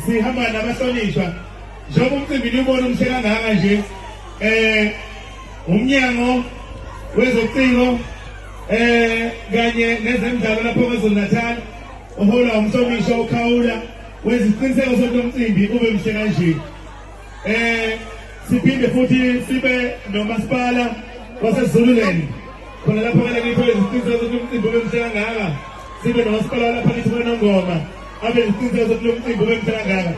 sihamba nabahlonishwa njengoba umcimbi niwubona umhlela ngaka nje umnyango wezocingo kanye nezemidlalo lapho KwaZulu-Natal uhola umhlonishwa ukhawula weziciniseko sokuthi umcimbi ube mhle kanje. Siphinde futhi sibe nomasipala waseZululand khona lapho ngithola iziciniseko sokuthi umcimbi ube mhle kangaka, sibe nomasipala lapha kithi kweNongoma abe iziciniseko sokuthi umcimbi ube mhle kangaka.